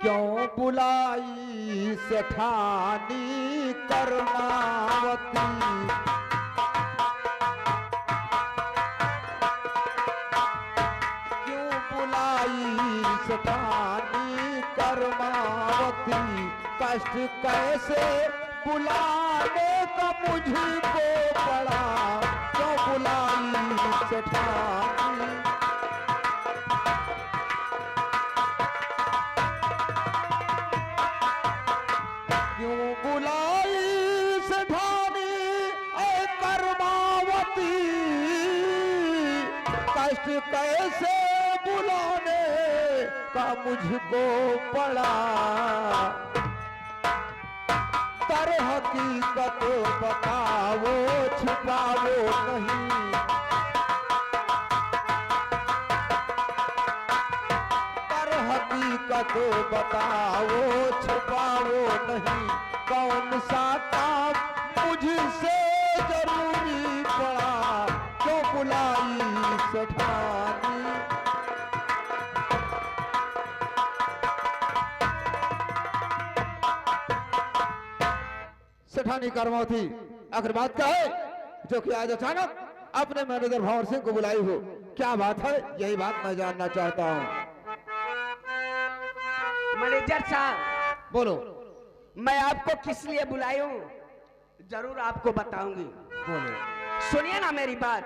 क्यों बुलाई सेठानी कर्मावती, क्यों बुलाई सेठानी कर्मावती, कष्ट कैसे बुलाने का मुझको पड़ा, क्यों बुलाई सेठानी। क्यों बुलाई सेठानी ऐ कर्मावती, कष्ट कैसे बुलाने का मुझको पड़ा, तर हकीकत बताओ छुपाओ नहीं, तर हकीकत बताओ छुपाओ नहीं, कौन सा काम मुझसे जरूरी पड़ा, क्यों बुलाई सेठानी। सेठानी कर्मावती आखिर बात क्या है जो कि आज अचानक अपने मैनेजर भंवर सिंह को बुलाई हो, क्या बात है, यही बात मैं जानना चाहता हूँ। मैनेजर साहब बोलो। मैं आपको किस लिए बुलाई हूँ जरूर आपको बताऊंगी। बोलो। सुनिए ना मेरी बात।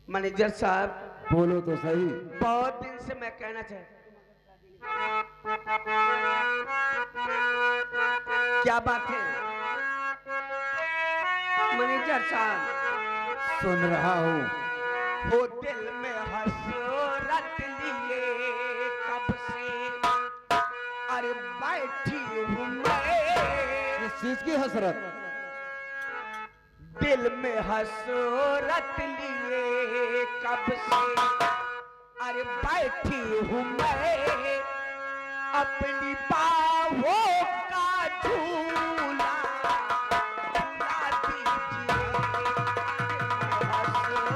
मैनेजर साहब बोलो तो सही। बहुत दिन से मैं कहना चाहता, क्या बात है मैनेजर साहब? सुन रहा हूँ। वो दिल में हसरत लिए कब से, अरे बैठी हूँ मैं। इस चीज की हसरत? दिल में हसरत लिए कब से, अरे बैठी हूँ मैं अपनी बाहों का झूला झूला दीजिए, हसरत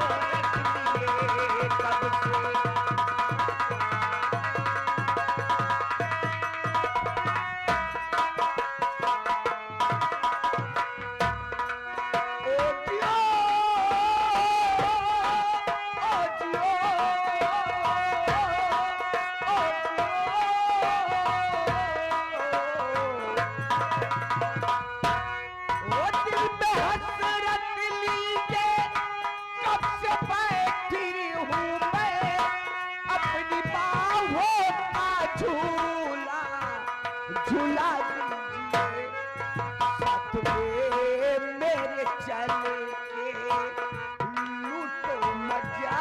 लिए कब से। झूला दीजिए साथ में मेरे चल के लूटो मजा।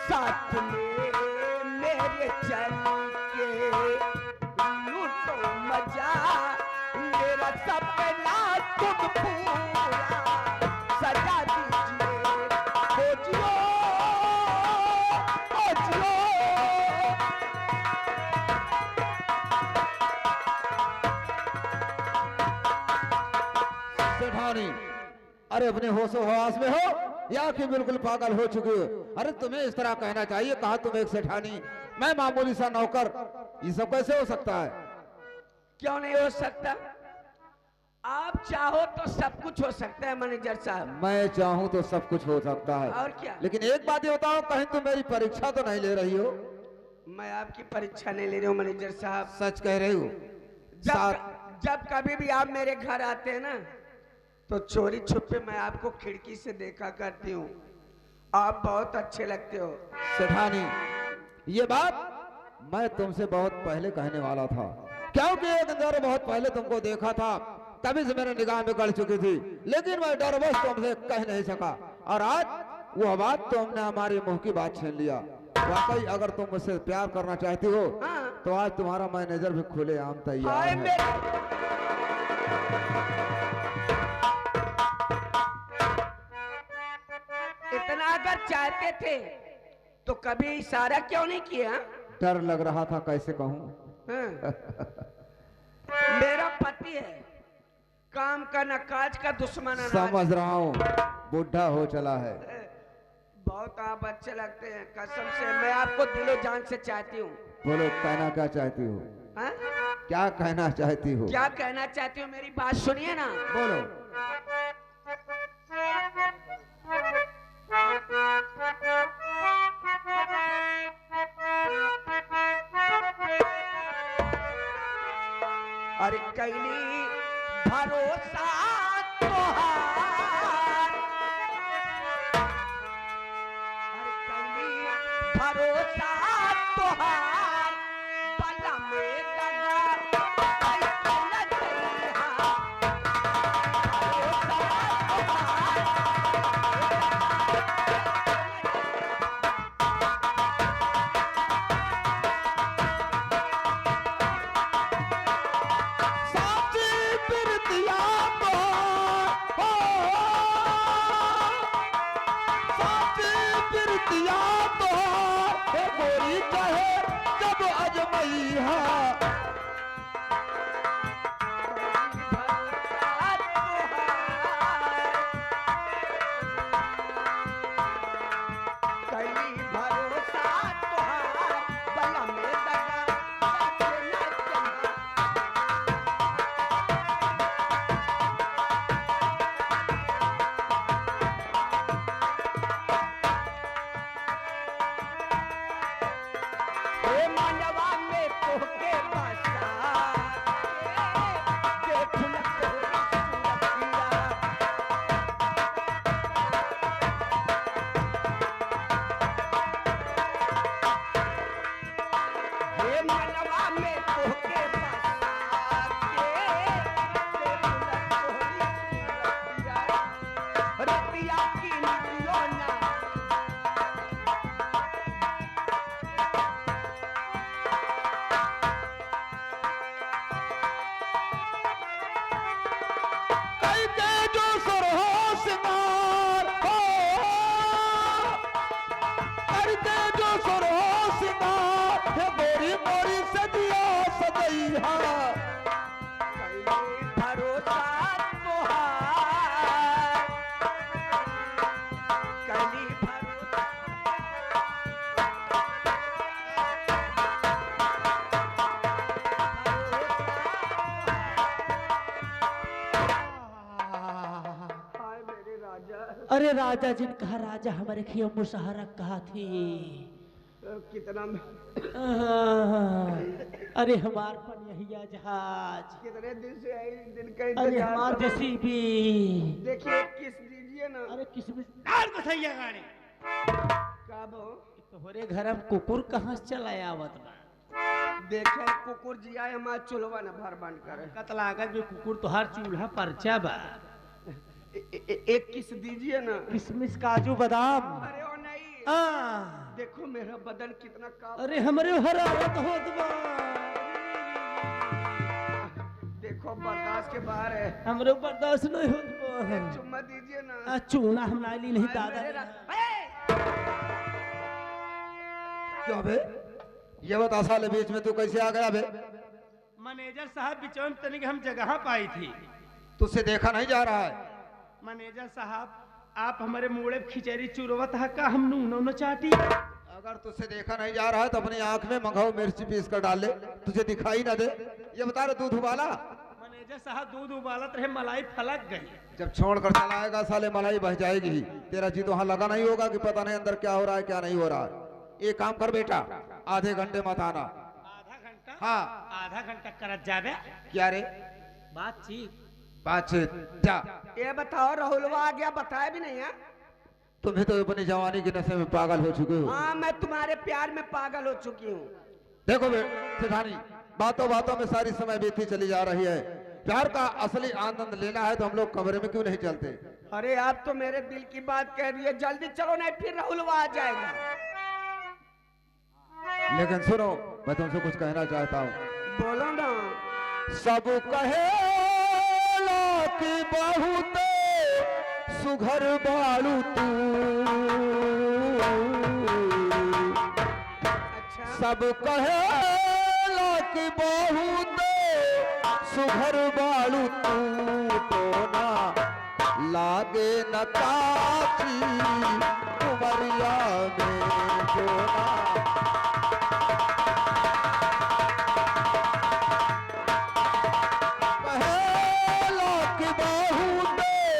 साथ में मेरे चल के लूटो मजा, मेरा सपना तुम पूरा सजा दीजिए। खोजियो सेठानी, अरे अपने होशो हवास में हो या कि बिल्कुल पागल हो चुके हो? अरे तुम्हें इस तरह कहना चाहिए, कहा तुम एक सेठानी, मैं मामूली सा नौकर, ये सब कैसे हो सकता है? क्यों नहीं हो सकता? आप चाहो तो सब कुछ हो सकता है मैनेजर साहब। मैं चाहूं तो सब कुछ हो सकता है। और क्या? लेकिन एक बात ये बताओ, कहीं तुम मेरी परीक्षा तो नहीं ले रही हो? मैं आपकी परीक्षा नहीं ले रही हूँ मैनेजर साहब। सच कह रही हो? जब कभी भी आप मेरे घर आते हैं ना तो चोरी छुपे मैं आपको खिड़की से देखा करती हूँ। आप बहुत अच्छे लगते हो सेठानी। ये बात मैं तुमसे बहुत पहले कहने वाला था, क्योंकि एक दिन बहुत पहले तुमको देखा था, तभी से मेरे निगाह में गड़ चुकी थी, लेकिन मैं डरवश तुमसे कह नहीं सका, और आज वो बात तुमने हमारी मुंह की बात छीन लिया। वाकई अगर तुम मुझसे प्यार करना चाहती हो तो आज तुम्हारा मैनेजर भी खुलेआम तैयार है। इतना अगर चाहते थे तो कभी इशारा क्यों नहीं किया? डर लग रहा था, कैसे कहूँ। मेरा काम का न काज का दुश्मन अनाज। समझ रहा हूँ, बुढ़ा हो चला है। बहुत आप अच्छे लगते हैं, कसम से मैं आपको दिलो जान से चाहती हूँ। बोलो, कहना क्या चाहती हो? हाँ? क्या कहना चाहती हो? क्या कहना चाहती हूँ, मेरी बात सुनिए ना। बोलो। अरे कैली भरोसा तोहार, अरे कैली भरोसा तोहार, बला में दगा ऐसे न जइहा। भरोसा तोहार, साची प्रीतिया तो हो, साची प्रीतिया तो हे गोरी कहे जब अजमैया। कैली भरोसा तोहार, बला में दगा ऐसे न जइहा। हे मानवा में तोहके बसा, देख न तोहरी सूरतिया। हे मानवा में तोहके बसा के, देख न तोहरी सूरतिया। रतिया की निदियो ना, कैके जो सुरहो सिंगार हो, करके जो सुरहो सिंगार हे गोरी मोरी सदिया सदैहा। कैली भरोसा तोहार, कैली भरोसा हाय मेरे राजा। अरे राजा जिन कहा राजा हमारे खियो मुसहरक कहा थी। कितना अरे हमार पनिया जहाज, कितने दिन से आई दिन का अरे इंतजार हमार कर रहा हूं। जैसी भी। देखिए किस दीजिए ना। अरे किसमिस यार बसैया गाड़ी कब हो? तोहरे घर में कुकुर कहाँ से चला आवत बा? देखे कुकुर जी आए हमार चुलवा न भर बंद करे। कतलागत में कुकुर तोहार चूल्हा परचा बा। एक किस दीजिए ना। किसमिस काजू बादाम। अरे ओ नहीं, आ, देखो मेरा बदन कितना काला। अरे हमरे हरारत होत बा। देखो बर्दाश्त के बाहर है। हमरे बर्दाश्त नहीं होत बा। चुम्मा दीजिए ना। आ, चूना हम नाली नहीं हाय दादा मेरे ने। रा- ए! क्यों बे? ये बता साले बीच में तू कैसे आ गया बे? मैनेजर साहब बिचौन तनिक हम जगह पाई थी। तुझसे देखा नहीं जा रहा है। मैनेजर साहब आप हमारे मुड़े खिचड़ी चुरवत है का हम नूनो न चाटी। अगर तुझसे देखा नहीं जा रहा है तो अपनी आंख में मंगाओ मिर्ची पीस कर डाल ले, तुझे दिखाई ना दे। ये बता रहे दूध उबाला? मैनेजर साहब दूध उबालत रहे, मलाई फलक गई। जब छोड़ कर चला आएगा साले मलाई बह जाएगी ही। तेरा जी तो वहां लगा नहीं होगा कि पता नहीं अंदर क्या हो रहा है क्या नहीं हो रहा है। एक काम कर बेटा, आधे घंटे मत आना। आधा घंटा? हाँ। आधा घंटा करत जाबे। क्या रे? बातचीत। बातचीत जा। ये बताओ राहुलवा आ गया, बताया भी नहीं है। तुम्हें तो अपनी जवानी के नशे में पागल हो चुके हो। हाँ मैं तुम्हारे प्यार में पागल हो चुकी हूँ। देखो सेठानी, बातों बातों में सारी समय बीती चली जा रही है। प्यार का असली आनंद लेना है तो हम लोग कमरे में क्यों नहीं चलते? अरे आप तो मेरे दिल की बात कह रही है, जल्दी चलो नहीं फिर राहुलवा आ जाएगा। लेकिन सुनो, मैं तुमसे कुछ कहना चाहता हूँ। बोलो ना। सब कहेला कि बहुत सुघर बालू तू, अच्छा सब कहेला कि बहुत सुघर बालू तू, लागे न काची उमरिया में जोना पहला की बाहू में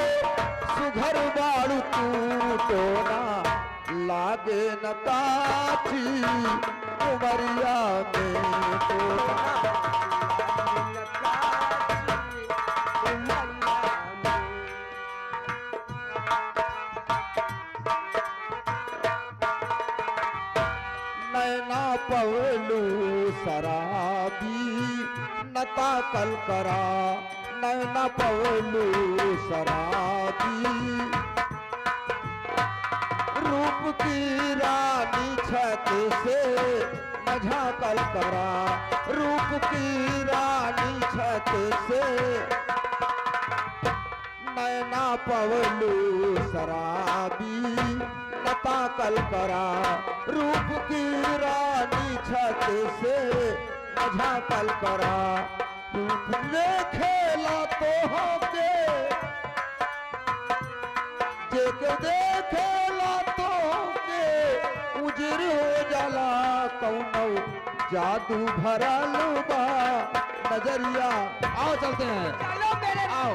सुघर बाड़ू तू टोना लागे न काची उमरिया में जोना नैना पवलू शराबी नता कल करा नैना पवलू शराबी रूप की रानी छत से मझा कल करा रूप की रानी छत से नैना पवलू शराबी नता कल करा रूप की रानी छत से मझा कल करा रूप खेला तो होके जेके देखेला तो होके उजर हो जाला कौनो जादू भरल बा नजरिया। आओ चलते हैं, चलो मेरे आओ।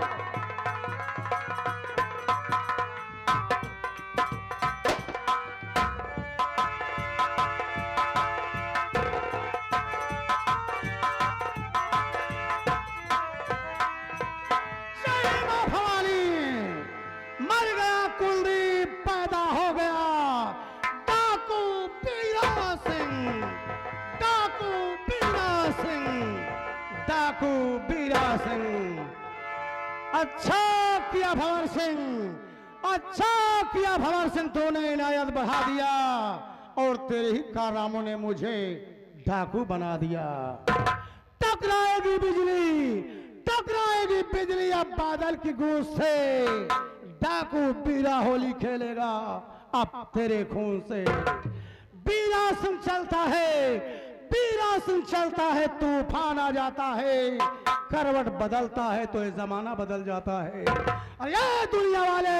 अच्छा किया भंवर सिंह, अच्छा किया भंवर सिंह, तूने इनायत बढ़ा दिया और तेरे ही कारनामों ने मुझे डाकू बना दिया। टकराएगी बिजली अब बादल की गूंज से, डाकू बीरा होली खेलेगा अब तेरे खून से। बीरा सिंह चलता है तूफान आ जाता है, करवट बदलता है तो ये जमाना बदल जाता है। अरे ये दुनिया वाले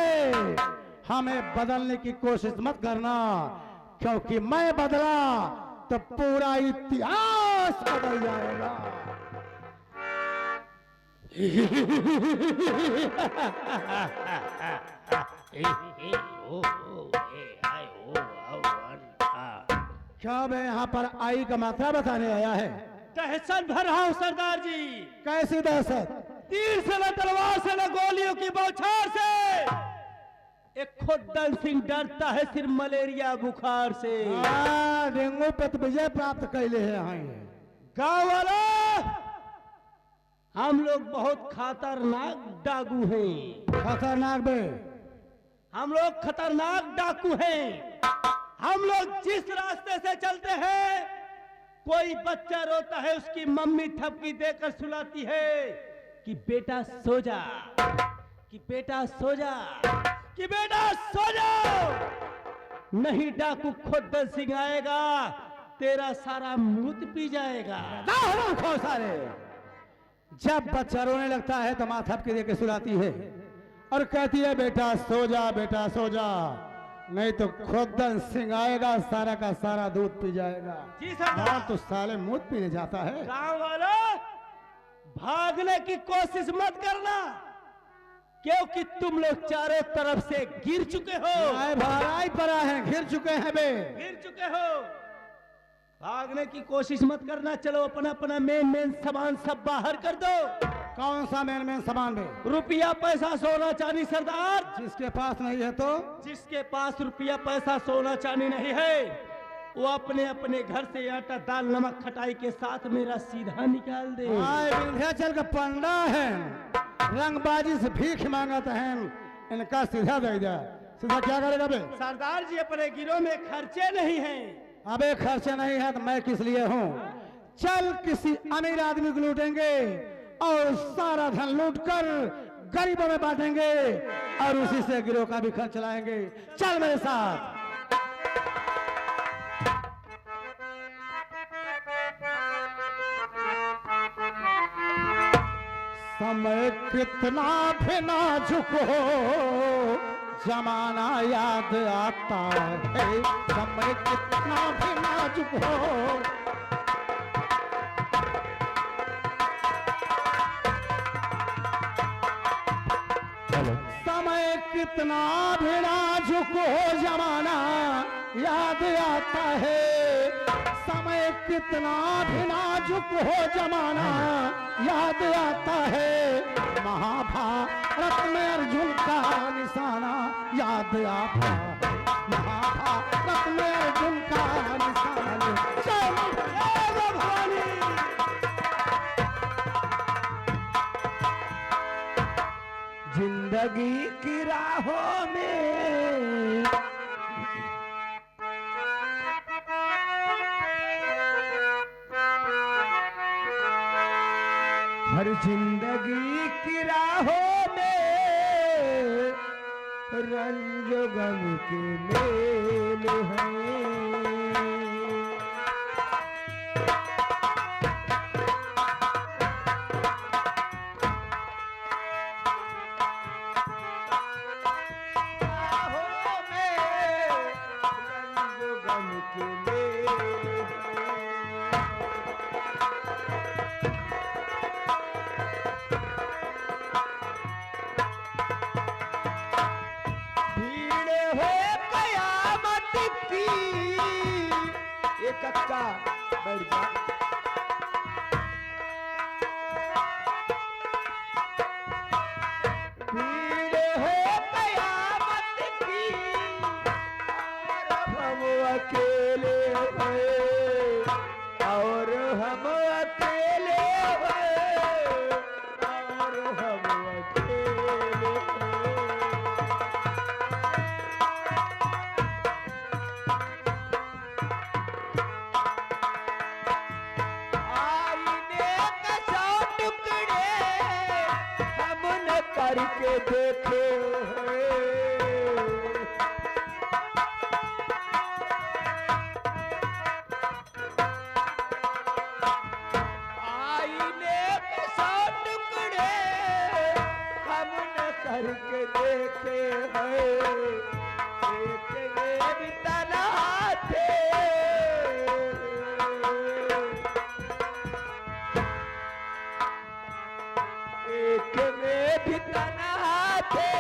हमें बदलने की कोशिश मत करना, क्योंकि मैं बदला तो पूरा इतिहास बदल जाएगा। क्या मैं यहाँ पर आई का मात्रा बताने आया है? दहशत भर रहा हूँ सरदार जी। कैसी दहशत? तीर से न तलवार से न गोलियों की बौछार से, एक खुद्दन सिंह डरता है सिर्फ मलेरिया बुखार से। डेंगू पे तो विजय प्राप्त कैले हैं। गाँव वाला हम लोग बहुत खतरनाक डाकू हैं। खतरनाक बे? हम लोग खतरनाक डाकू हैं। हम लोग जिस रास्ते से चलते हैं, कोई बच्चा रोता है उसकी मम्मी ठपकी देकर सुलाती है कि बेटा सो जा, कि बेटा सो जा, कि बेटा सो जाओ। नहीं डाकू खुद सिंह आएगा, तेरा सारा मूत पी जाएगा। खो सारे। जब बच्चा रोने लगता है तो माँ थपकी देकर सुलाती है और कहती है बेटा सो जा, बेटा सो जा, नहीं तो खुदन सिंह आएगा, सारा का सारा दूध पी जाएगा। जी सर। हाँ तो साले मूत पीने जाता है। गांव वाला भागने की कोशिश मत करना, क्योंकि तुम लोग चारों तरफ से गिर चुके हो। भाई पड़ा है, घिर चुके हैं बे। गिर चुके हो। भागने की कोशिश मत करना। चलो अपना अपना मेन सामान सब बाहर कर दो। कौन सा मेन सामान बे? रुपया पैसा सोना चांदी सरदार। जिसके पास नहीं है तो? जिसके पास रुपया पैसा सोना चांदी नहीं है, वो अपने अपने घर से आटा दाल नमक खटाई के साथ मेरा सीधा निकाल दे। विंध्याचल का पंडा है, रंगबाजी से भीख मांगत है, इनका सीधा दे दिया। सीधा क्या करेगा बे? सरदार जी अपने गिरोह में खर्चे नहीं हैं। अबे खर्चे नहीं है तो मैं किस लिए हूँ? चल किसी अमीर आदमी को लूटेंगे और सारा धन लूटकर गरीबों में बांटेंगे और उसी से गिरोह का भी खर्च चलाएंगे। चल मेरे साथ। समय कितना भी नाजुक हो जमाना याद आता है, समय कितना भी नाजुक हो। समय कितना भी नाजुक हो जमाना याद आता है, समय कितना भी नाजुक हो जमाना याद आता है। महाभारत में अर्जुन का निशाना याद आता है, महाभारत में अर्जुन का निशाना। जय भवानी। जिंदगी की राहों में हर जिंदगी की राहों में रंग गम के मेल हैं। राहों में रंग गम के मेल हैं। भीड़ है कयामत की, एक अक्का बैठ जा। भीड़ है कयामत की, और हम अकेले हैं, और हम अकेले हैं, और हम अकेले हैं। आईने के सौ टुकड़े हमने करके देखे हैं। आईने के सौ टुकड़े हमने करके देखे हैं। एक में भी तना थे, एक में भी तना थे,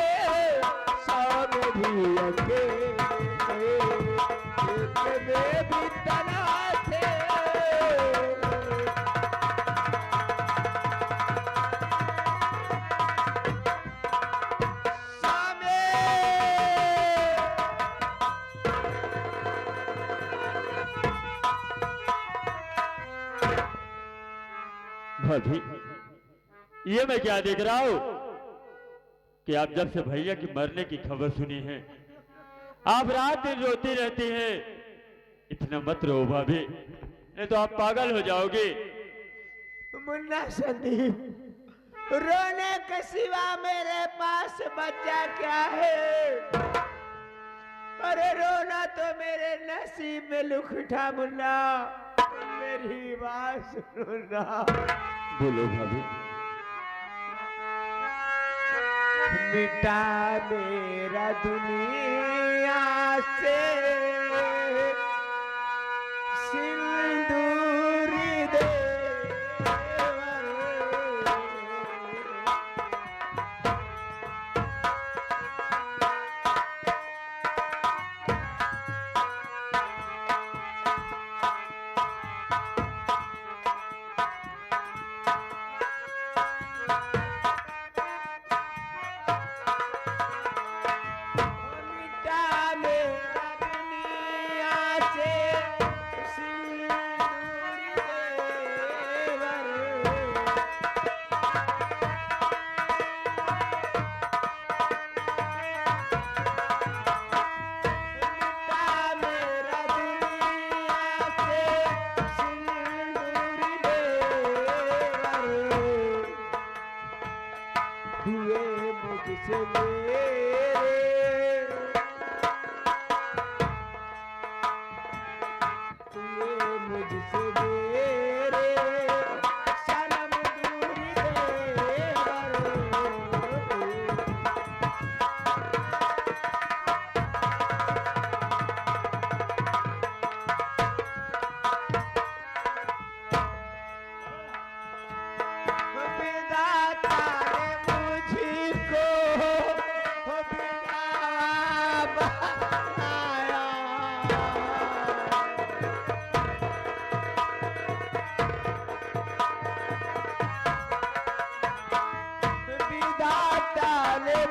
सौ में भी अकेले थे। एक में भी तना थे, सौ में भाभी, ये मैं क्या देख रहा हूँ कि आप जब से भैया की मरने की खबर सुनी है, आप रात दिन रोती रहती हैं। इतना मत रो भाभी, नहीं तो आप पागल हो जाओगे। मुन्ना संदीप, रोने के सिवा मेरे पास बचा क्या है? अरे रोना तो मेरे नसीब में लिखा मुन्ना, मेरी बात सुनना। बोलो भाभी। मिटा मेरा दुनिया से सिंदूरी दे।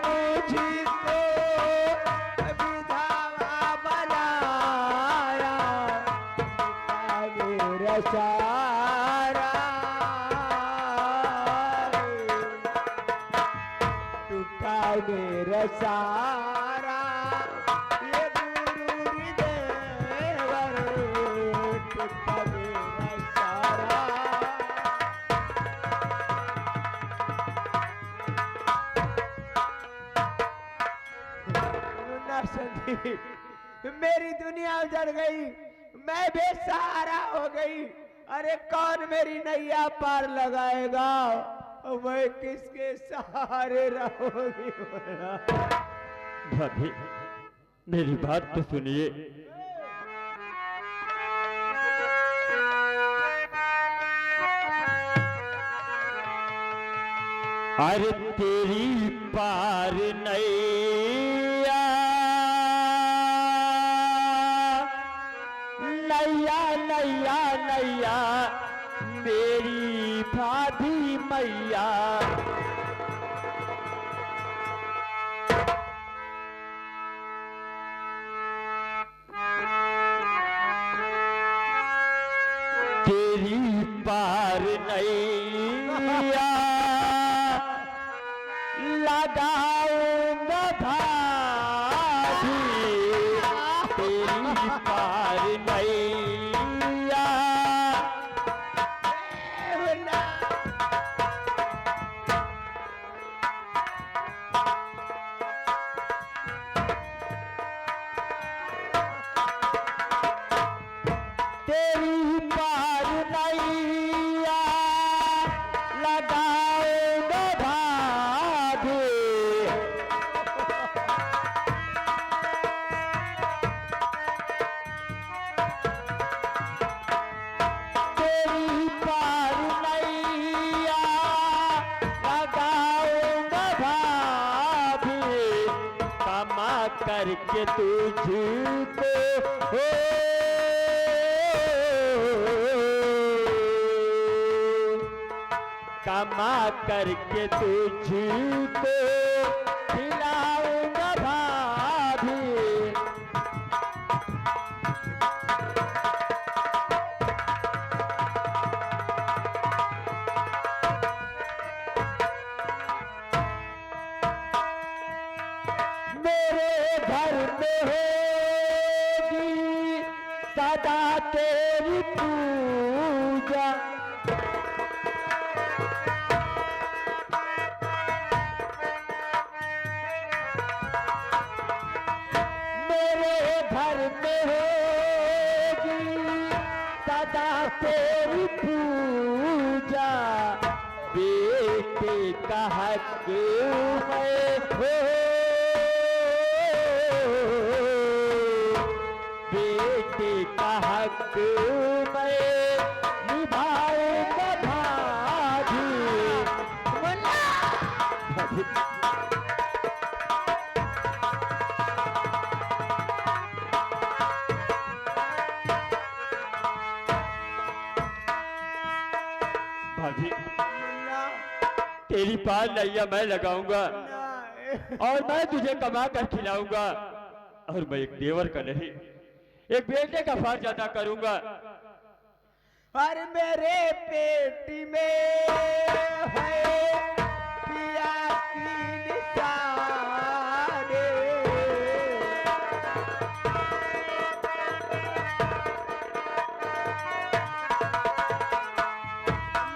मुझको विधवा बनाया, मेरा सारा टूटा मेरा सारा, ये गुरु हृदयवर टूटा मेरा सारा। मुन्ना संदीप, मेरी दुनिया उजड़ गई, मैं बेसहारा हो गई। अरे कौन मेरी नैया पार लगाएगा, मैं किसके सहारे रहूंगी। भाभी मेरी बात तो सुनिए। अरे तेरी पार नैया, नैया नैया नैया मेरी भाभी मैया। तेरी पार नैया लगाऊंगा भाभी, तेरी पार नैया। तेरी पार नैया लगाऊंगा भाभी, तेरी पार नैया लगाऊंगा भाभी, कमा करके तुझको कमा करके तुझको खिलाऊंगा भाभी। मेरे घर में होगी सदा तेरी पूजा, घर में होगी सदा तेरी पूजा, बेटे का हक मैं हो, बेटे का हक मैं निभाऊंगा भाभी। भाभी तेरी पार नैया मैं लगाऊंगा और मैं तुझे कमा कर खिलाऊंगा, और मैं एक देवर का नहीं एक बेटे का फर्ज अदा करूंगा। और मेरे पेट में है पिया की निशाने,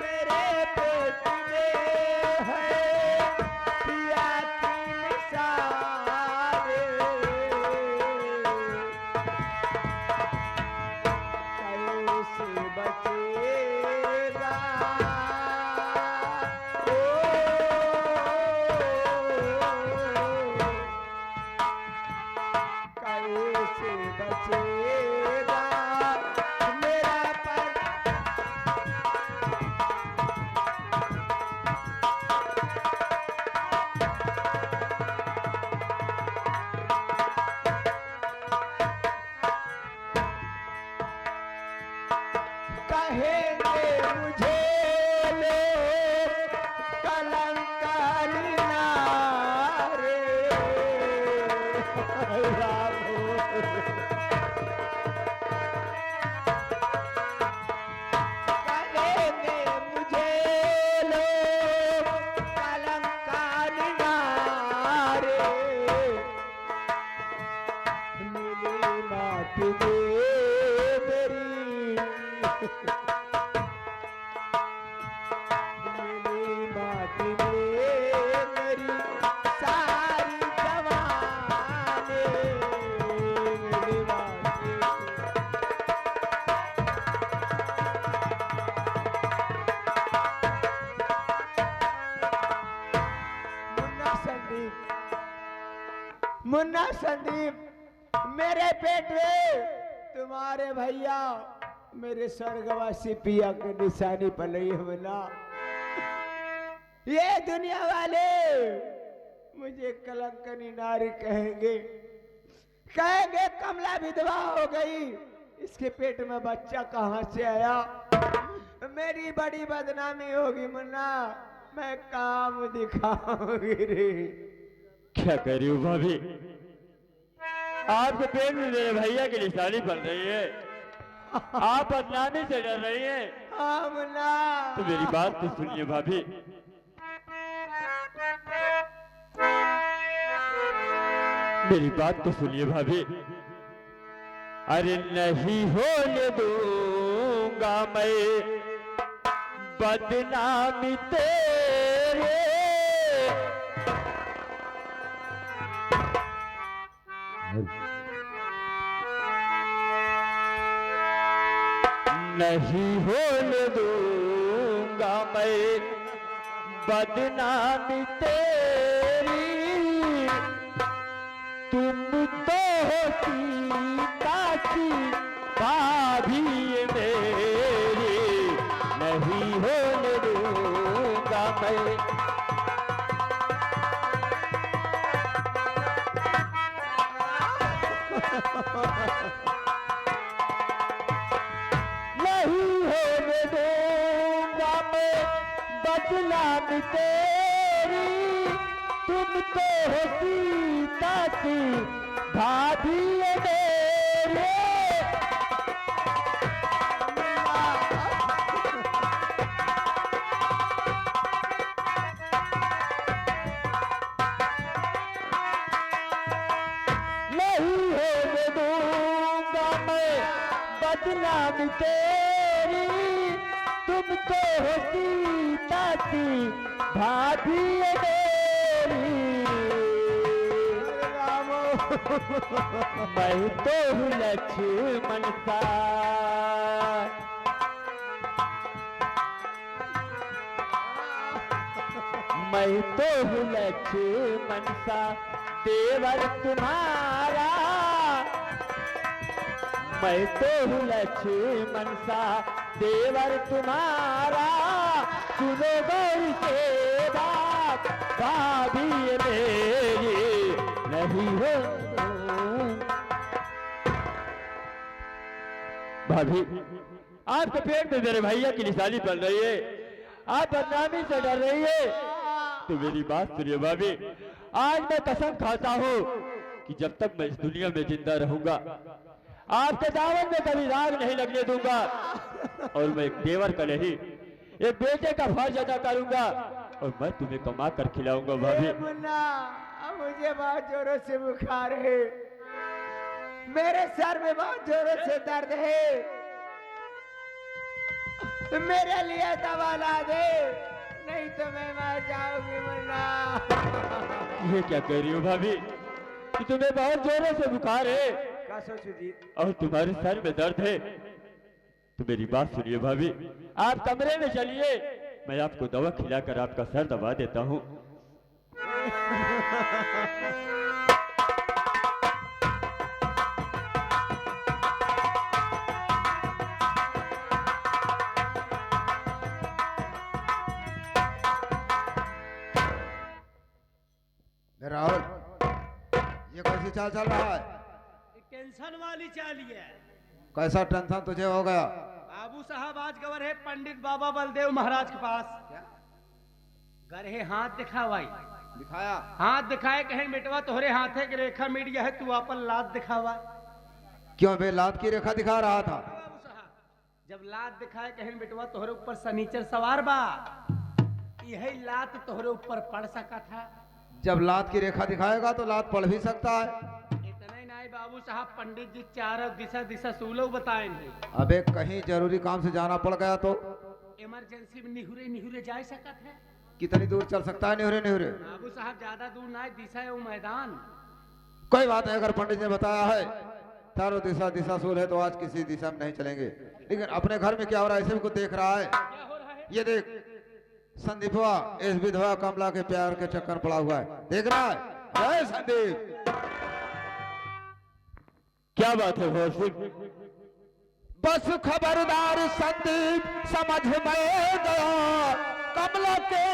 मेरे पेट में है पिया की निशाने, कैसे बचेगा मुन्ना संदीप मेरे पेट में तुम्हारे भैया मेरे स्वर्गवासी पिया की निशानी पर रही है मुन्ना। ये दुनिया वाले मुझे कलंकनी नारी कहेंगे, कहेंगे कमला विधवा हो गई, इसके पेट में बच्चा कहाँ से आया। मेरी बड़ी बदनामी होगी मुन्ना, मैं काम दिखाऊंगी रे। क्या कर रही हो भाभी? आपके पेट में मेरे भैया की निशानी बन रही है, आप बदनामी से डर रही हैं। हाँ मुन्ना। तो मेरी बात तो सुनिए भाभी। मेरी बात तो सुनिए भाभी। अरे नहीं होने दूंगा मैं बदनामी तेरे, नहीं होने दूंगा मैं बदनामी तेरी। तुम तो हो सीता की भाभी मेरी, नहीं होने दूंगा मैं। नहीं होने दूंगा मैं बदनामी तेरी। तुम तो हो सीता की भाभी मेरे। नहीं होने दूंगा मैं बदनामी तेरी। तुम तो हो सीता की भाभी मेरी। मैं तो हूँ लक्ष्मण सा, मैं तो हूँ लक्ष्मण सा देवर तुम्हारा। मैं तो हूँ लक्ष्मण सा देवर तुम्हारा। सुनो गौरी से बात भाभी मेरी, नहीं हो भाभी। आपके पेट में मेरे भैया की निशानी पड़ रही है, आप बदनामी से डर रही है। तो मेरी बात सुनिए भाभी। आज मैं कसम खाता हूँ कि जब तक मैं इस दुनिया में जिंदा रहूंगा आपके दामन में कभी राग नहीं लगने दूंगा। और मैं एक देवर का नहीं, एक बेटे का फर्ज अदा करूंगा और मैं तुम्हें कमा कर खिलाऊंगा भाभी। मुन्ना मुझे बहुत जोरों से बुखार है, मेरे सर में बहुत जोरों से दर्द है, मेरे लिए दवा ला दे, नहीं तो मैं मर जाऊंगी मुन्ना। ये क्या कह रही हो भाभी कि तुम्हें बहुत जोरों से बुखार है क्या सोचू जी? और तुम्हारे सर में दर्द है? तो मेरी बात सुनिए भाभी, आप कमरे में चलिए, मैं आपको दवा खिलाकर आपका सर दबा देता हूँ। राहुल, ये कैसी चाल चल रहा है? टेंशन वाली चालिए। कैसा टेंशन तुझे हो गया? बाबू साहब आज गवर है पंडित बाबा बलदेव महाराज के पास। गर है हाथ दिखा भाई, दिखाया? हाथ दिखाए कहें बेटवा तोहरे हाथे की रेखा मिट गया है, तू अपन लात दिखावा। क्यों बे, लात की रेखा दिखा रहा था? बाबू साहब जब लात दिखाए कहें बेटवा तोहरे ऊपर सनीचर सवार बा, यही लात तोहरे ऊपर पड़ सका था। जब लात की रेखा दिखाएगा तो लात पड़ भी सकता है। इतना ही नहीं बाबू साहब, पंडित जी चारों दिशा दिशा सूलो बताएंगे। अबे कहीं जरूरी काम से जाना पड़ गया तो? इमरजेंसी में निहुरे निहुरे जा सकत है। कितनी दूर चल सकता है निहुरे निहुरे? बाबू साहब ज्यादा दूर ना है, दिशा है वो मैदान। कोई बात नहीं, अगर पंडित ने बताया है चारों दिशा दिशा सूल है तो आज किसी दिशा में नहीं चलेंगे। लेकिन अपने घर में क्या हो रहा है, ऐसे भी कुछ देख रहा है? क्या हो रहा है? ये देख, संदीपवा इस विधवा कमला के प्यार के चक्कर पड़ा हुआ है, देख रहा है? जय संदीप। क्या बात है भोर सिंह? बस खबरदार संदीप, समझ में गया कमला के